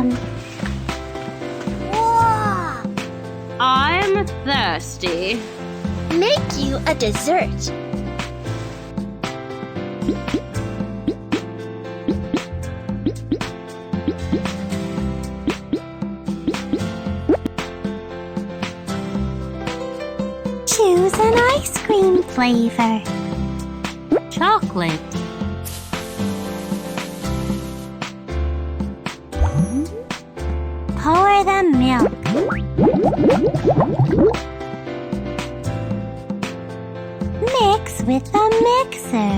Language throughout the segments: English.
Welcome. Whoa! I'm thirsty. Make you a dessert. Choose an ice cream flavor. Chocolate. Pour the milk. Mix with the mixer.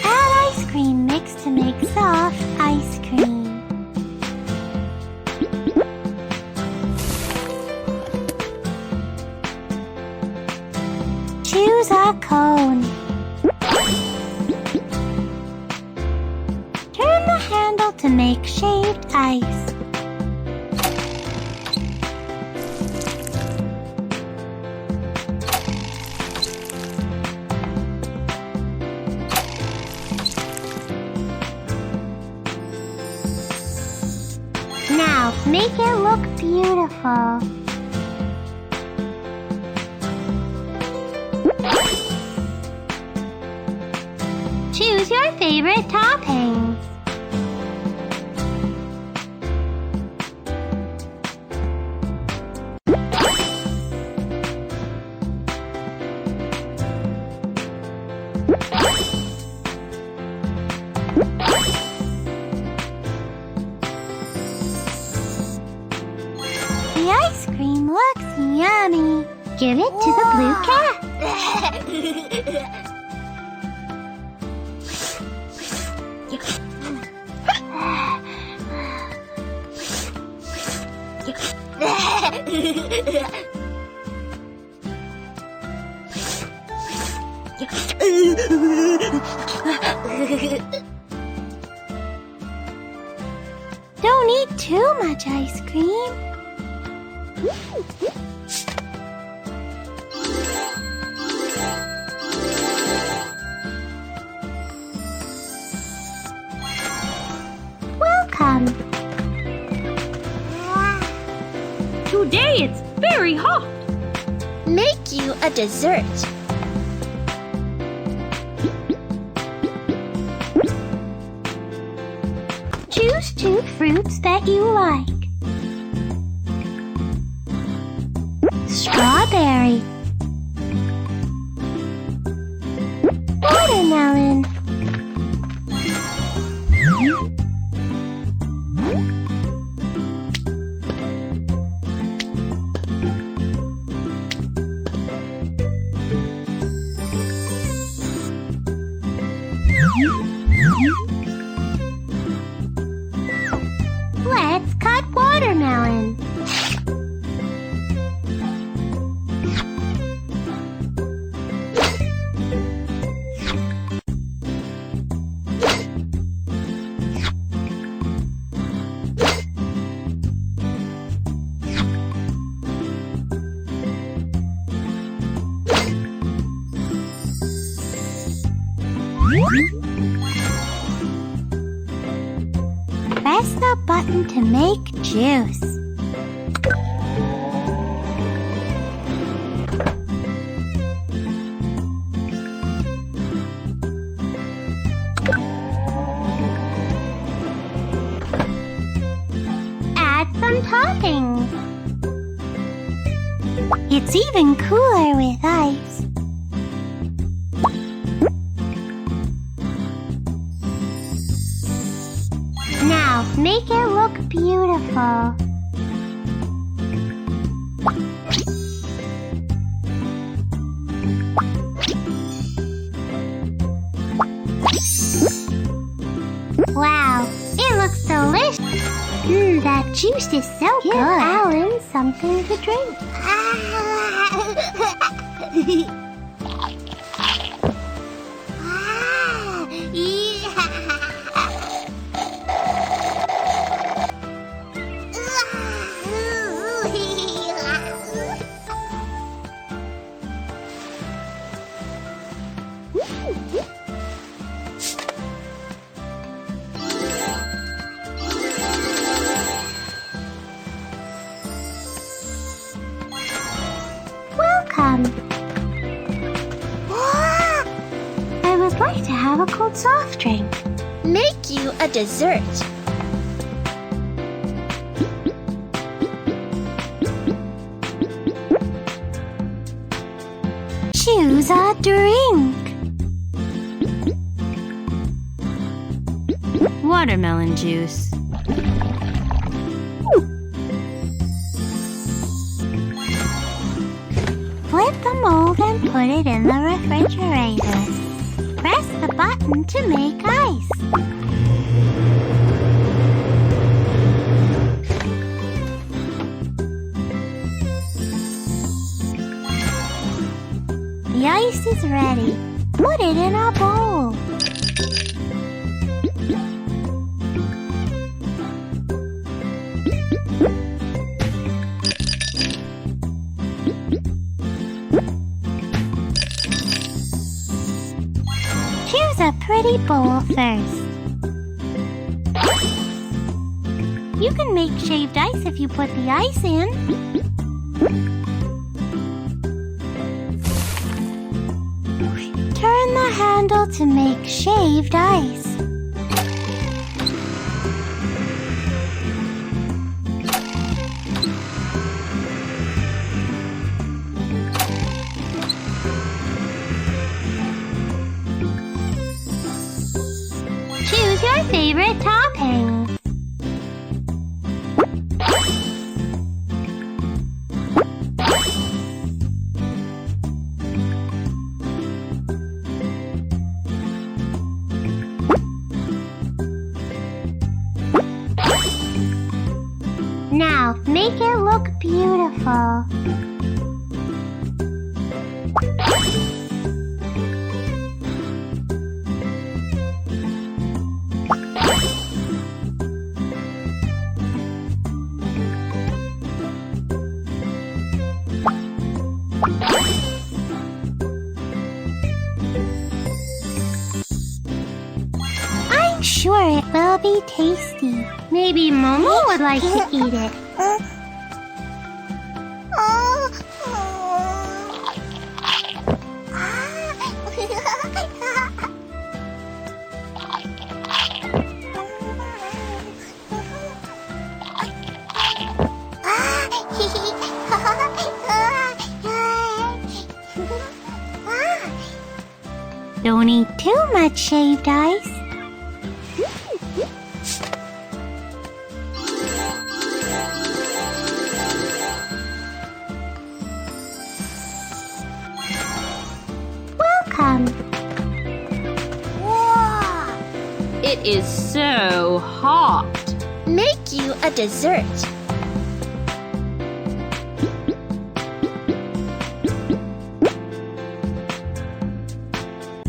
Add ice cream mix to make soft ice cream. Choose a cone. Turn the handle to make shaved ice. Now, make it look beautiful. Choose your favorite toppings. The ice cream looks yummy. Give it to the blue cat. Don't eat too much ice cream. Welcome. Today it's very hot. Make you a dessert. Choose 2 fruits that you like. Strawberry. Watermelon. Let's cut watermelon. Press the button to make juice. Add some toppings. It's even cooler with ice. Now, make it look beautiful. Wow, it looks delicious. That juice is so good. Give Alan something to drink. Welcome. I would like to have a cold soft drink. Make you a dessert. Choose a drink. Watermelon juice. Flip the mold and put it in the refrigerator. Press the button to make ice. The ice is ready. Put it in a bowl. Choose a pretty bowl first. You can make shaved ice if you put the ice in. Turn the handle to make shaved ice. Choose your favorite toppings. Now, make it look beautiful. I'm sure it will be tasty. Maybe Momo would like to eat it. Don't eat too much shaved ice. Welcome. It is so hot. Make you a dessert.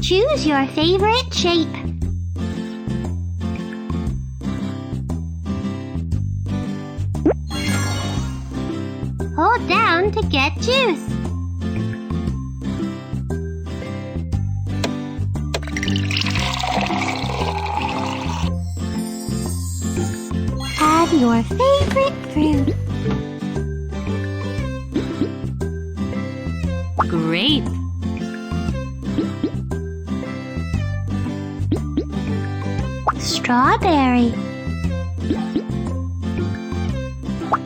Choose your favorite shape. Hold down to get juice. Add your favorite fruit. Grape. Strawberry.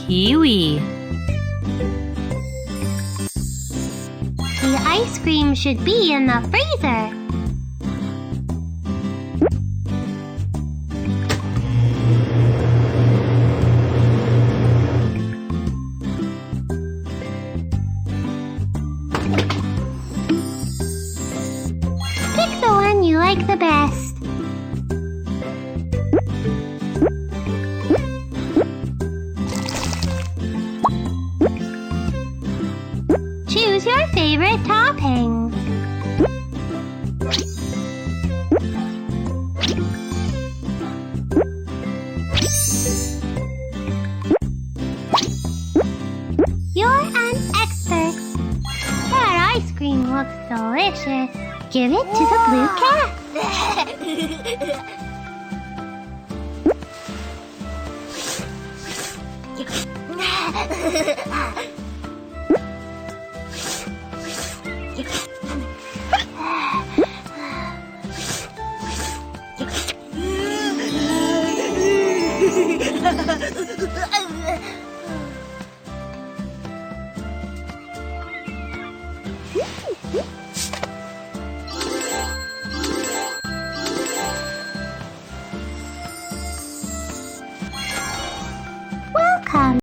Kiwi. The ice cream should be in the freezer. Pick the one you like the best. Choose your favorite toppings. You're an expert. That ice cream looks delicious. Give it to the blue cat.